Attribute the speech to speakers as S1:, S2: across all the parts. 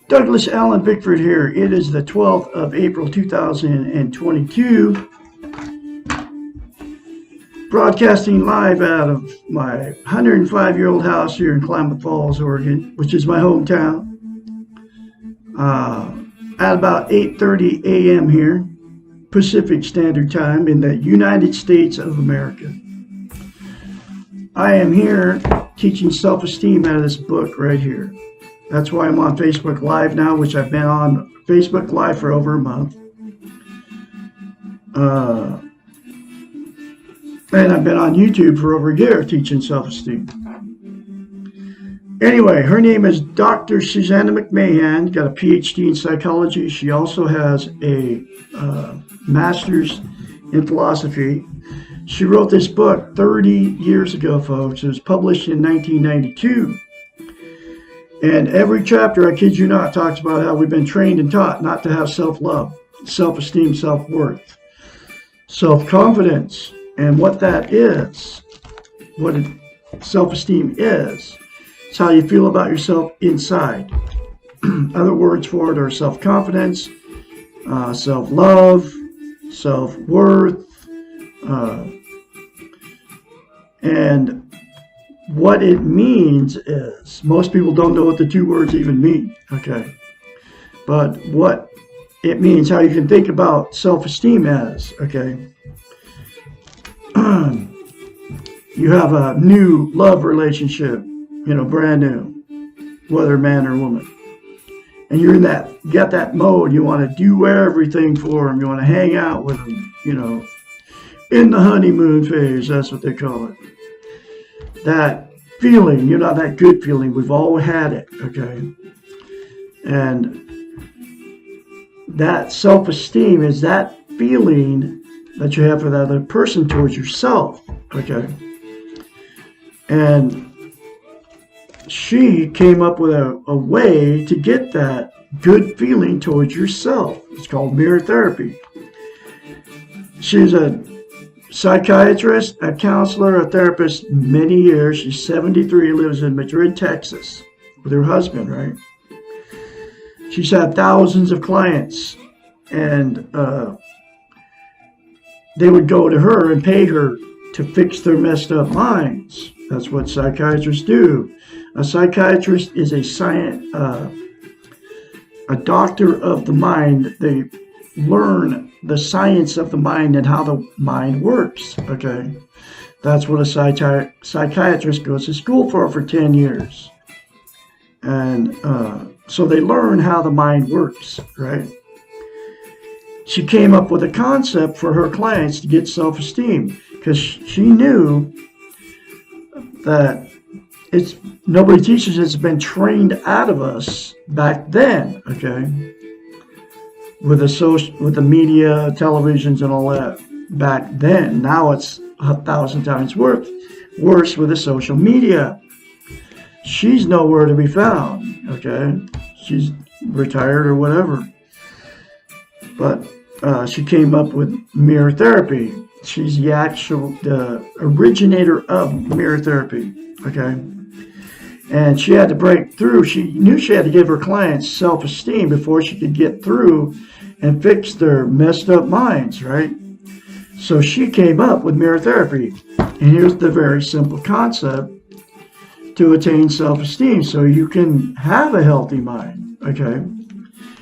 S1: Douglas Allen Bickford here. It is the 12th of April 2022, broadcasting live out of my 105-year-old house here in Klamath Falls, Oregon, which is my hometown, at about 8:30 a.m. here, Pacific Standard Time in the United States of America. I am here teaching self-esteem out of this book right here. That's why I'm on Facebook Live now, which I've been on Facebook Live for over a month. And I've been on YouTube for over a year teaching self-esteem. Anyway, her name is Dr. Susanna McMahon, got a PhD in psychology. She also has a master's in philosophy. She wrote this book 30 years ago, folks. It was published in 1992. And every chapter, I kid you not, talks about how we've been trained and taught not to have self-love, self-esteem, self-worth, self-confidence, and what that is, what self-esteem is. It's how you feel about yourself inside. Other words for it are self-confidence, self-love, self-worth, and what it means is, most people don't know what the two words even mean, okay? But what it means, how you can think about self-esteem as, okay? You have a new love relationship, brand new, whether man or woman. And you're in that, you got that mode, you want to do everything for them, you want to hang out with them, in the honeymoon phase, that's what they call it. That feeling, that good feeling, we've all had it, okay? And that self-esteem is that feeling that you have for that other person towards yourself, okay? And she came up with a way to get that good feeling towards yourself. It's called mirror therapy. She's a psychiatrist, a counselor, a therapist, many years. She's 73, lives in Madrid, Texas, with her husband, right? She's had thousands of clients, and they would go to her and pay her to fix their messed up minds. That's what psychiatrists do. A psychiatrist is a doctor of the mind. They learn the science of the mind and how the mind works, okay? That's what a psychiatrist goes to school for 10 years. And so they learn how the mind works, right? She came up with a concept for her clients to get self-esteem, because she knew that nobody teaches it's been trained out of us back then, okay? With the media, televisions, and all that back then. Now it's 1,000 times worse with the social media. She's nowhere to be found, okay? She's retired or whatever. But she came up with mirror therapy. She's the originator of mirror therapy, okay? And she had to break through. She knew she had to give her clients self-esteem before she could get through and fix their messed up minds, right? So she came up with mirror therapy. And here's the very simple concept to attain self-esteem so you can have a healthy mind, okay?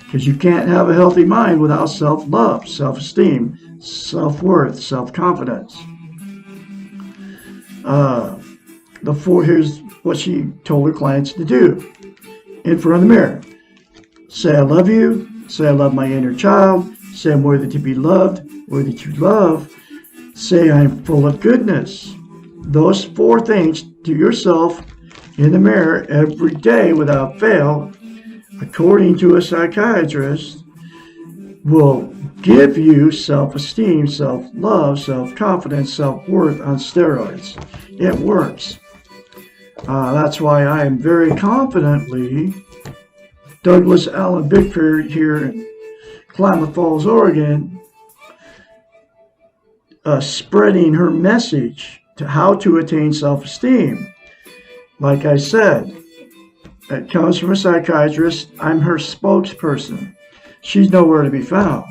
S1: Because you can't have a healthy mind without self-love, self-esteem, self-worth, self-confidence. Here's what she told her clients to do in front of the mirror. Say, I love you. Say, I love my inner child. Say, I'm worthy to be loved, worthy to love. Say, I'm full of goodness. Those 4 things to yourself in the mirror every day without fail, according to a psychiatrist, will give you self-esteem, self-love, self-confidence, self-worth on steroids. It works. That's why I am very confidently Douglas Allen Bickford here in Klamath Falls, Oregon, spreading her message to how to attain self-esteem. Like I said, it comes from a psychiatrist. I'm her spokesperson. She's nowhere to be found.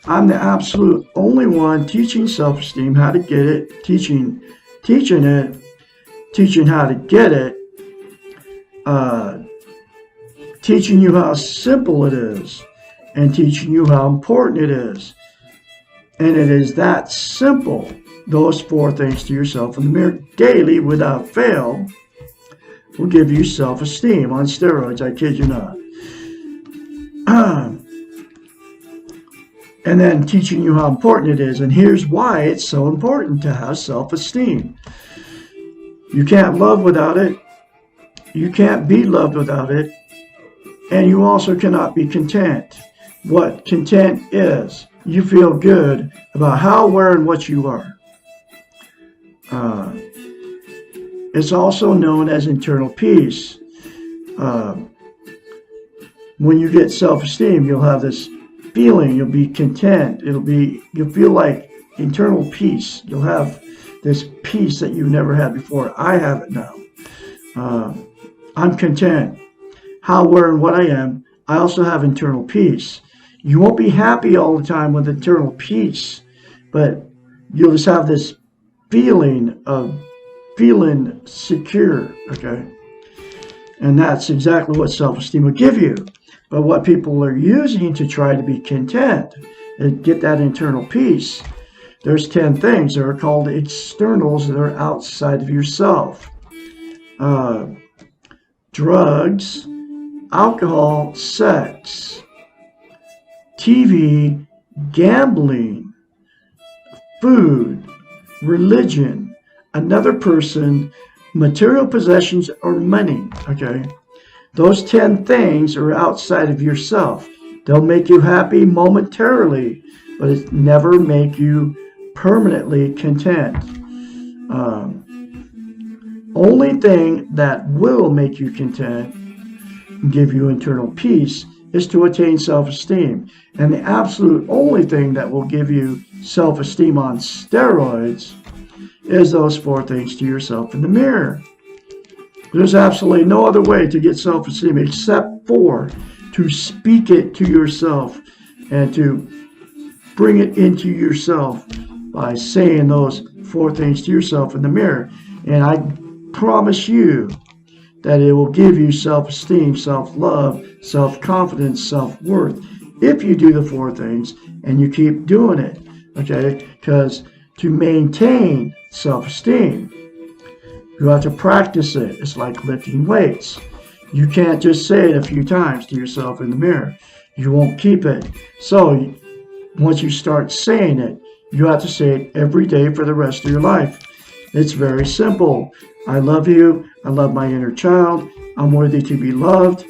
S1: I'm the absolute only one teaching self-esteem, how to get it, teaching it, teaching how to get it, teaching you how simple it is, and teaching you how important it is. And it is that simple. Those 4 things to yourself in the mirror daily without fail will give you self-esteem on steroids. I kid you not. And then teaching you how important it is. And here's why it's so important to have self-esteem. You can't love without it. You can't be loved without it. And you also cannot be content. What content is, you feel good about how, where, and what you are. It's also known as internal peace. When you get self-esteem, you'll have this feeling, you'll be content. You'll feel like internal peace. You'll have this peace that you never had before. I have it now. I'm content. How, where, and what I am. I also have internal peace. You won't be happy all the time with internal peace, but you'll just have this feeling of feeling secure, okay? And that's exactly what self-esteem will give you. But what people are using to try to be content and get that internal peace, there's 10 things that are called externals that are outside of yourself. Drugs, alcohol, sex, TV, gambling, food, religion, another person, material possessions, or money, okay? Those 10 things are outside of yourself. They'll make you happy momentarily, but it never make you permanently content. Only thing that will make you content and give you internal peace is to attain self-esteem. And the absolute only thing that will give you self-esteem on steroids is those 4 things to yourself in the mirror. There's absolutely no other way to get self-esteem except for to speak it to yourself and to bring it into yourself by saying those 4 things to yourself in the mirror. And I promise you that it will give you self-esteem, self-love, self-confidence, self-worth if you do the 4 things and you keep doing it, okay? Because to maintain self-esteem, you have to practice it. It's like lifting weights. You can't just say it a few times to yourself in the mirror. You won't keep it. So once you start saying it, you have to say it every day for the rest of your life. It's very simple. I love you. I love my inner child. I'm worthy to be loved.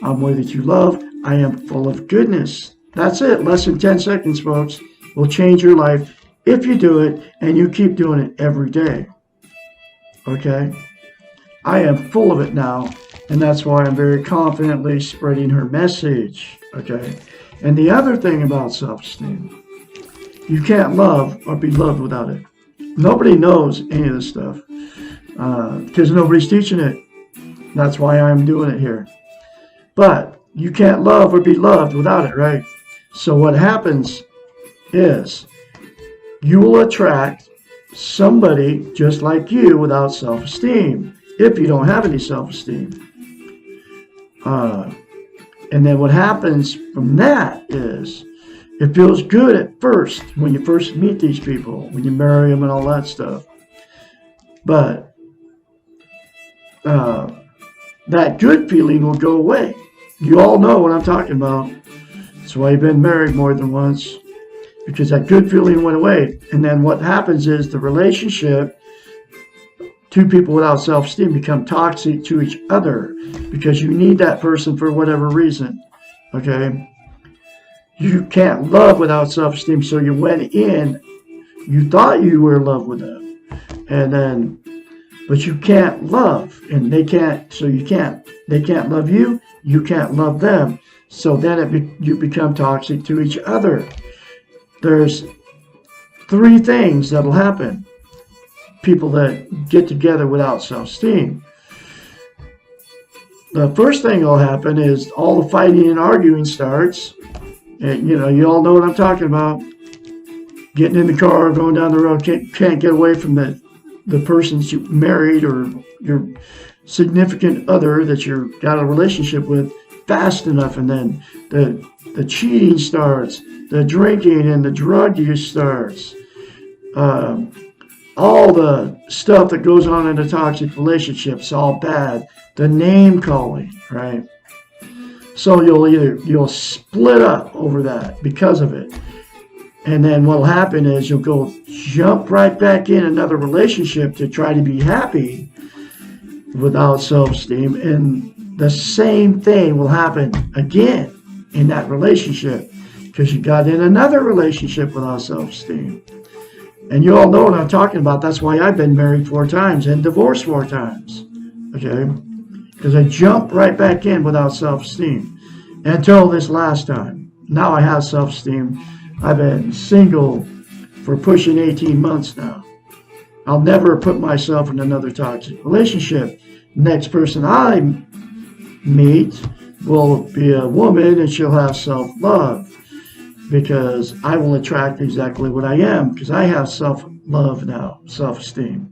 S1: I'm worthy to love. I am full of goodness. That's it. Less than 10 seconds, folks. Will change your life if you do it and you keep doing it every day. Okay? I am full of it now, and that's why I'm very confidently spreading her message. Okay? And the other thing about self-esteem, you can't love or be loved without it. Nobody knows any of this stuff because nobody's teaching it. That's why I'm doing it here. But you can't love or be loved without it, right? So what happens is you will attract somebody just like you without self-esteem if you don't have any self-esteem. And then what happens from that is it feels good at first when you first meet these people, when you marry them and all that stuff. But that good feeling will go away. You all know what I'm talking about. That's why you've been married more than once, because that good feeling went away. And then what happens is the relationship two people without self-esteem become toxic to each other because you need that person for whatever reason. Okay? You can't love without self-esteem, so you went in, you thought you were in love with them, but you can't love, and they can't love you, you can't love them, so then you become toxic to each other. There's three things that'll happen. People that get together without self-esteem. The first thing that'll happen is all the fighting and arguing starts. And, you all know what I'm talking about. Getting in the car, going down the road, can't get away from the person that you married or your significant other that you've got a relationship with fast enough, and then the cheating starts, the drinking and the drug use starts. All the stuff that goes on in a toxic relationship is all bad. The name calling, right? So you'll split up over that because of it. And then what'll happen is you'll go jump right back in another relationship to try to be happy without self-esteem. And the same thing will happen again in that relationship because you got in another relationship without self-esteem. And you all know what I'm talking about. That's why I've been married 4 times and divorced 4 times. Okay? Because I jumped right back in without self-esteem until this last time. Now I have self-esteem. I've been single for pushing 18 months now. I'll never put myself in another toxic relationship. Next person I meet will be a woman, and she'll have self-love because I will attract exactly what I am because I have self-love now, self-esteem.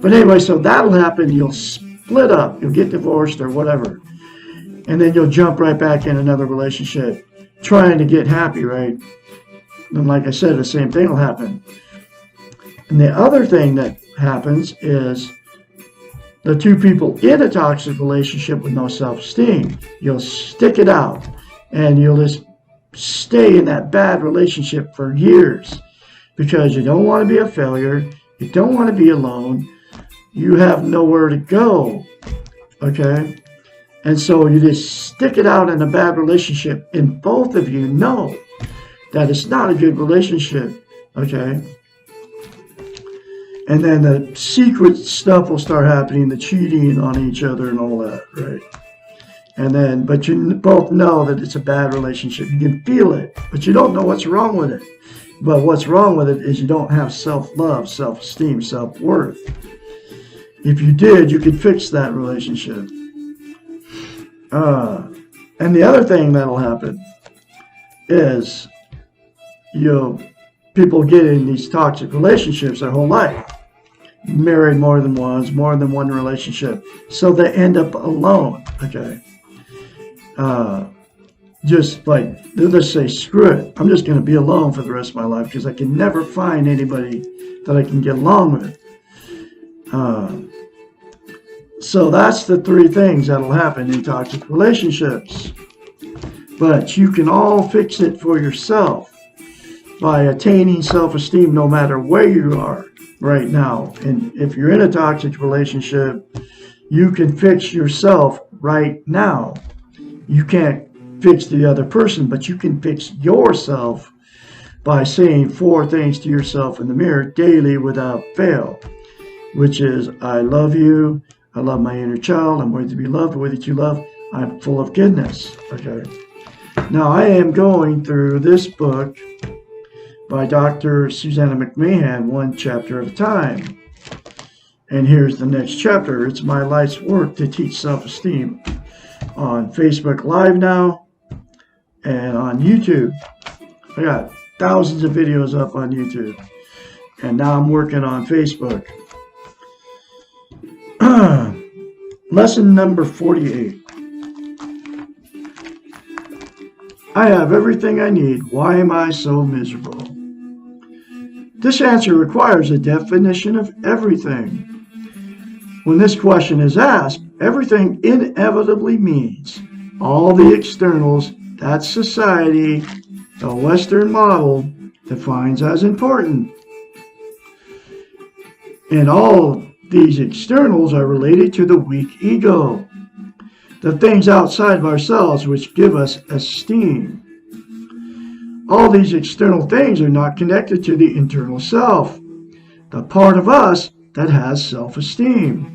S1: But anyway, so that'll happen. You'll split up. You'll get divorced or whatever. And then you'll jump right back in another relationship trying to get happy, right? And like I said, the same thing will happen. And the other thing that happens is the two people in a toxic relationship with no self-esteem, you'll stick it out and you'll just stay in that bad relationship for years because you don't want to be a failure. You don't want to be alone. You have nowhere to go. Okay? And so you just stick it out in a bad relationship, and both of you know that it's not a good relationship. Okay? And then the secret stuff will start happening, the cheating on each other and all that, right? And then, but you both know that it's a bad relationship. You can feel it, but you don't know what's wrong with it. But what's wrong with it is you don't have self-love, self-esteem, self-worth. If you did, you could fix that relationship. And the other thing that'll happen is, people get in these toxic relationships their whole life. Married more than once, more than one relationship. So they end up alone, okay? Just like, they'll just say, screw it. I'm just going to be alone for the rest of my life because I can never find anybody that I can get along with. So that's the 3 things that'll happen in toxic relationships. But you can all fix it for yourself by attaining self-esteem no matter where you are right now. And if you're in a toxic relationship, you can fix yourself right now. You can't fix the other person, but you can fix yourself by saying 4 things to yourself in the mirror daily without fail, which is, I love you, I love my inner child, I'm worthy to be loved, worthy to love, I'm full of goodness. Okay. Now I am going through this book by Dr. Susanna McMahon, 1 chapter at a time. And here's the next chapter. It's my life's work to teach self-esteem on Facebook Live now and on YouTube. I got thousands of videos up on YouTube. And now I'm working on Facebook. Lesson number 48. I have everything I need. Why am I so miserable? This answer requires a definition of everything. When this question is asked, everything inevitably means all the externals that society, the Western model, defines as important. And all These externals are related to the weak ego, the things outside of ourselves which give us esteem. All these external things are not connected to the internal self, the part of us that has self-esteem.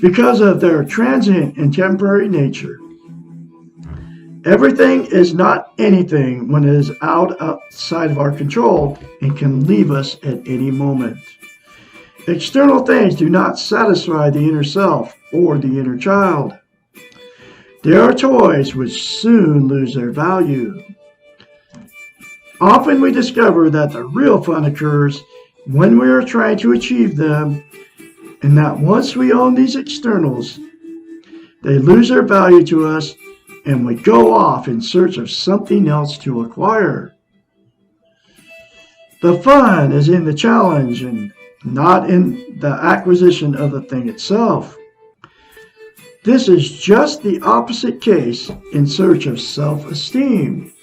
S1: Because of their transient and temporary nature, everything is not anything when it is outside of our control and can leave us at any moment. External things do not satisfy the inner self or the inner child. They are toys which soon lose their value. Often we discover that the real fun occurs when we are trying to achieve them, and that once we own these externals, they lose their value to us and we go off in search of something else to acquire. The fun is in the challenge and not in the acquisition of the thing itself. This is just the opposite case in search of self-esteem.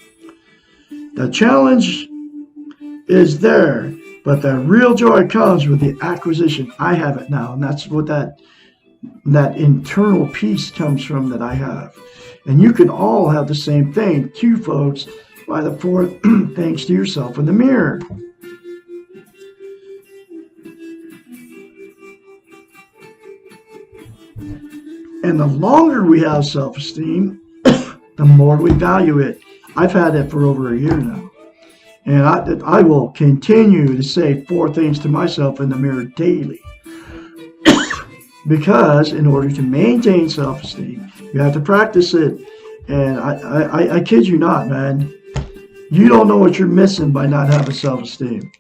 S1: The challenge is there, but the real joy comes with the acquisition. I have it now, and that's what that internal peace comes from that I have. And you can all have the same thing too, folks, by the 4 things to yourself in the mirror. And the longer we have self-esteem, the more we value it. I've had it for over a year now. And I will continue to say 4 things to myself in the mirror daily. Because in order to maintain self-esteem, you have to practice it. And I kid you not, man. You don't know what you're missing by not having self-esteem.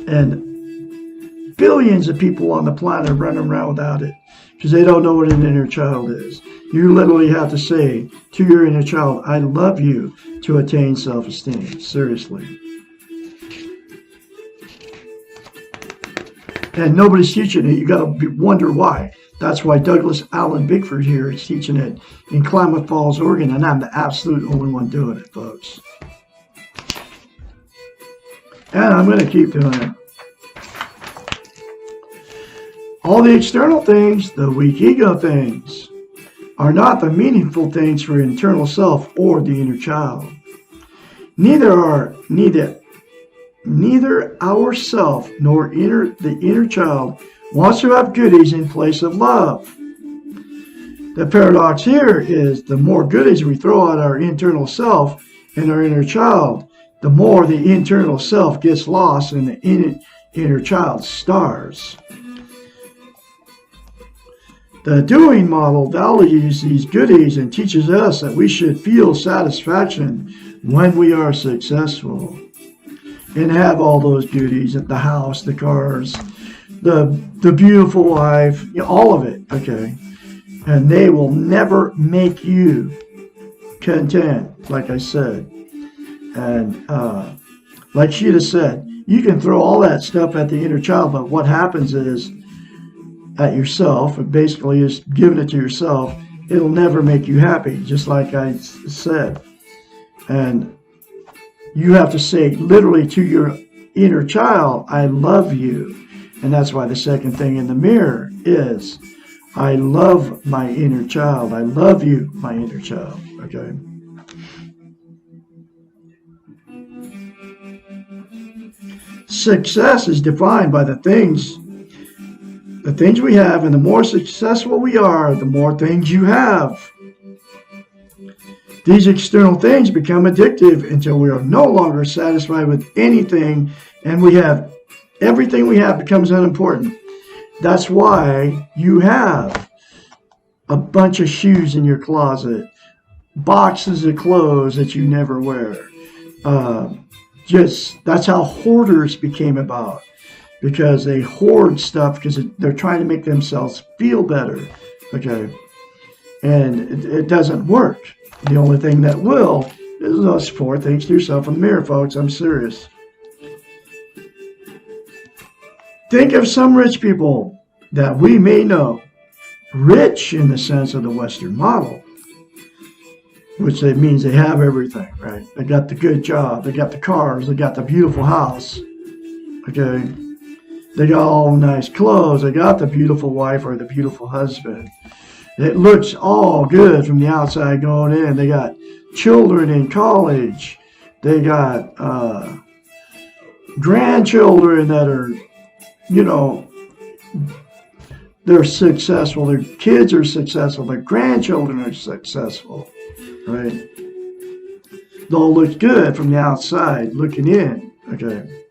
S1: And billions of people on the planet are running around without it because they don't know what an inner child is. You literally have to say to your inner child, I love you, to attain self-esteem. Seriously. And nobody's teaching it. You got to wonder why. That's why Douglas Allen Bickford here is teaching it in Klamath Falls, Oregon, and I'm the absolute only one doing it, folks. And I'm going to keep doing it. All the external things, the weak ego things, are not the meaningful things for internal self or the inner child. Neither our self nor the inner child wants to have goodies in place of love. The paradox here is the more goodies we throw at our internal self and our inner child, the more the internal self gets lost and the inner child starves. The doing model values these goodies and teaches us that we should feel satisfaction when we are successful and have all those goodies at the house, the cars, the beautiful wife, all of it, okay? And they will never make you content, like I said. And like Sheeta said, you can throw all that stuff at the inner child, but what happens is, at yourself, it basically is giving it to yourself, it'll never make you happy, just like I said. And you have to say literally to your inner child, I love you. And that's why the second thing in the mirror is, I love my inner child. I love you, my inner child. Okay? Success is defined by the things we have, and the more successful we are, the more things you have. These external things become addictive until we are no longer satisfied with anything, and everything we have becomes unimportant. That's why you have a bunch of shoes in your closet, boxes of clothes that you never wear. That's how hoarders became about. Because they hoard stuff because they're trying to make themselves feel better, okay? And it doesn't work. The only thing that will is those 4 things to yourself in the mirror, folks. I'm serious. Think of some rich people that we may know, rich in the sense of the Western model, which means they have everything, right? They got the good job, they got the cars, they got the beautiful house, okay? They got all nice clothes. They got the beautiful wife or the beautiful husband. It looks all good from the outside going in. They got children in college. They got grandchildren that are, they're successful. Their kids are successful. Their grandchildren are successful, right? It all looks good from the outside, looking in, okay?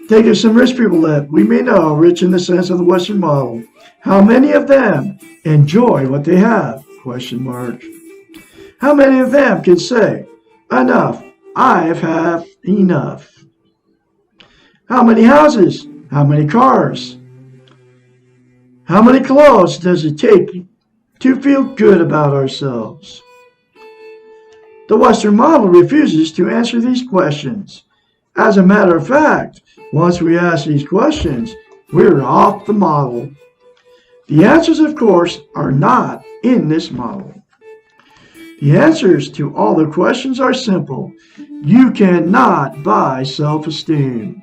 S1: Take some rich people that we may know, rich in the sense of the Western model. How many of them enjoy what they have? Question mark. How many of them can say, enough, I've had enough? How many houses? How many cars? How many clothes does it take to feel good about ourselves? The Western model refuses to answer these questions. As a matter of fact, once we ask these questions, we're off the model. The answers, of course, are not in this model. The answers to all the questions are simple. You cannot buy self-esteem.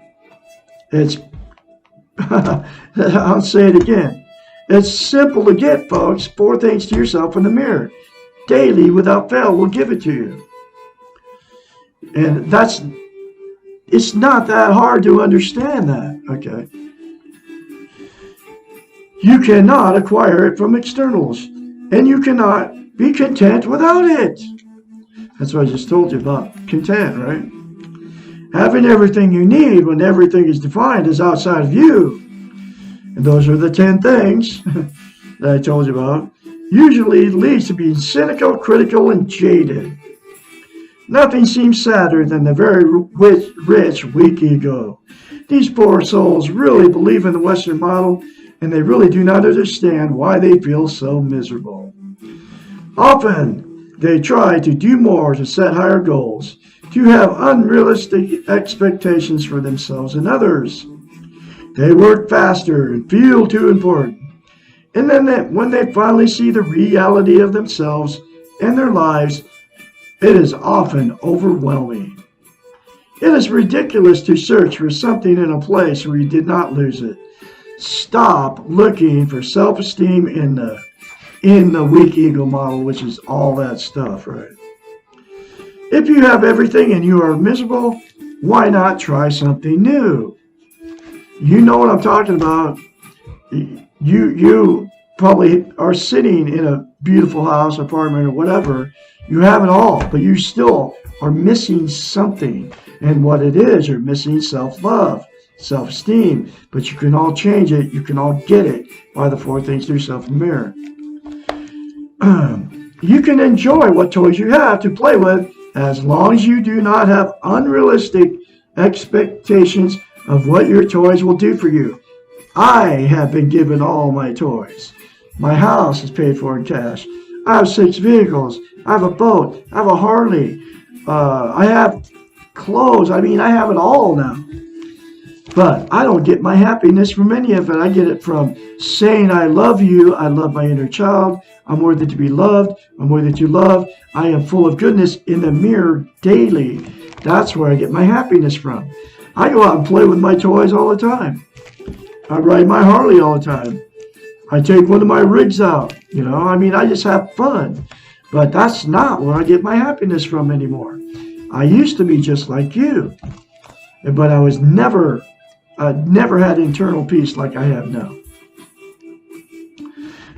S1: I'll say it again. It's simple to get, folks. 4 things to yourself in the mirror. Daily, without fail, will give it to you. And it's not that hard to understand that, okay? You cannot acquire it from externals, and you cannot be content without it. That's what I just told you about content, right? Having everything you need when everything is defined as outside of you, and those are the 10 things that I told you about, usually leads to being cynical, critical, and jaded. Nothing seems sadder than the very rich, weak ego. These poor souls really believe in the Western model, and they really do not understand why they feel so miserable. Often, they try to do more, to set higher goals, to have unrealistic expectations for themselves and others. They work faster and feel too important. And then when they finally see the reality of themselves and their lives, it is often overwhelming. It is ridiculous to search for something in a place where you did not lose it. Stop looking for self-esteem in the weak ego model, which is all that stuff, right? If you have everything and you are miserable, why not try something new? You know what I'm talking about. You probably are sitting in a beautiful house, apartment, or whatever. You have it all, but you still are missing something. And what it is, you're missing self-love, self-esteem. But you can all change it. You can all get it by the 4 things to yourself in the mirror. You can enjoy what toys you have to play with as long as you do not have unrealistic expectations of what your toys will do for you. I have been given all my toys. My house is paid for in cash. I have 6 vehicles. I have a boat. I have a Harley. I have clothes. I have it all now. But I don't get my happiness from any of it. I get it from saying I love you. I love my inner child. I'm worthy to be loved. I'm worthy to love. I am full of goodness in the mirror daily. That's where I get my happiness from. I go out and play with my toys all the time. I ride my Harley all the time. I take one of my rigs out. I just have fun. But that's not where I get my happiness from anymore. I used to be just like you. But I never had internal peace like I have now.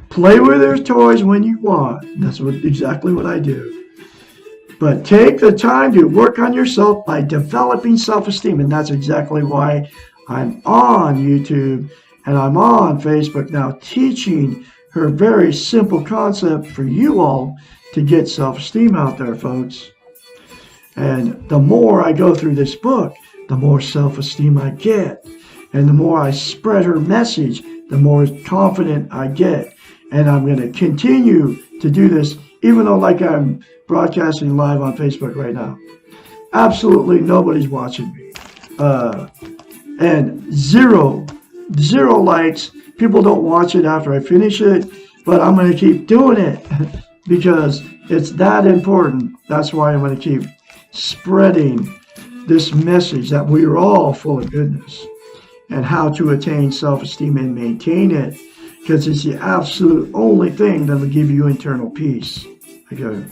S1: Play with your toys when you want. That's exactly what I do. But take the time to work on yourself by developing self-esteem. And that's exactly why I'm on YouTube and I'm on Facebook now teaching her very simple concept for you all to get self-esteem out there, folks. And the more I go through this book, the more self-esteem I get. And the more I spread her message, the more confident I get. And I'm going to continue to do this, even though I'm broadcasting live on Facebook right now. Absolutely nobody's watching me. And zero likes. People don't watch it after I finish it. But I'm going to keep doing it because it's that important. That's why I'm going to keep spreading this message that we are all full of goodness and how to attain self-esteem and maintain it, because it's the absolute only thing that will give you internal peace. Okay.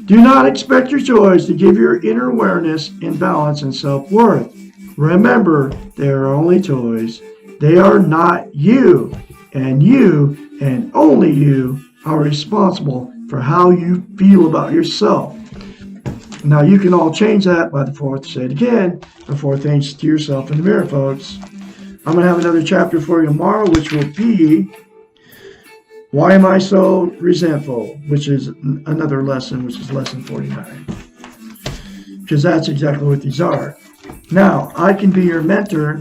S1: Do not expect your toys to give your inner awareness and balance and self-worth. Remember, they are only toys. They are not you, and only you are responsible for how you feel about yourself. Now, you can all change that by the fourth, say it again, the four things to yourself in the mirror, folks. I'm going to have another chapter for you tomorrow, which will be Why Am I So Resentful, which is another lesson, which is lesson 49. Because that's exactly what these are. Now, I can be your mentor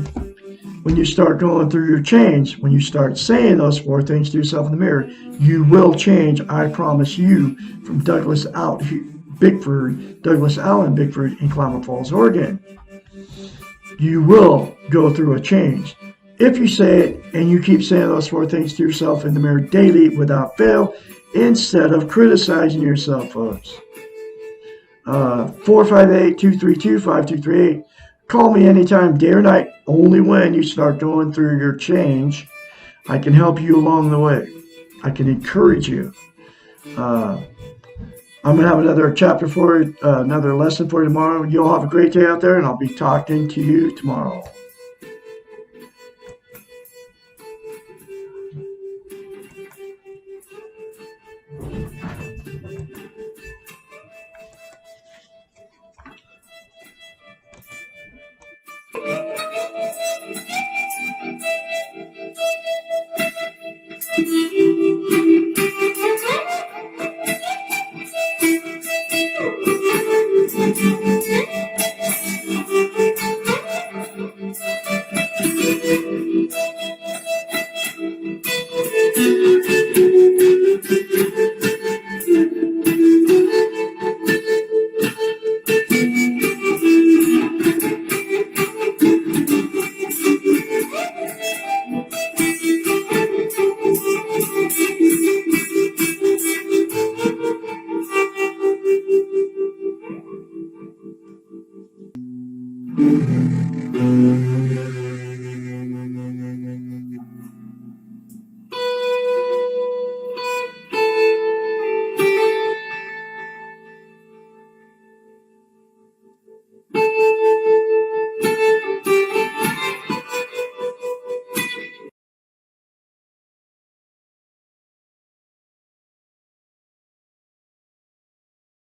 S1: when you start going through your change. When you start saying those four things to yourself in the mirror, you will change, I promise you, from Douglas Allen Bickford in Klamath Falls, Oregon. You will go through a change. If you say it and you keep saying those four things to yourself in the mirror daily without fail, instead of criticizing yourself, folks. 458-232-5238. Call me anytime, day or night, only when you start going through your change. I can help you along the way. I can encourage you. I'm going to have another chapter for you, another lesson for you tomorrow. You'll have a great day out there, and I'll be talking to you tomorrow.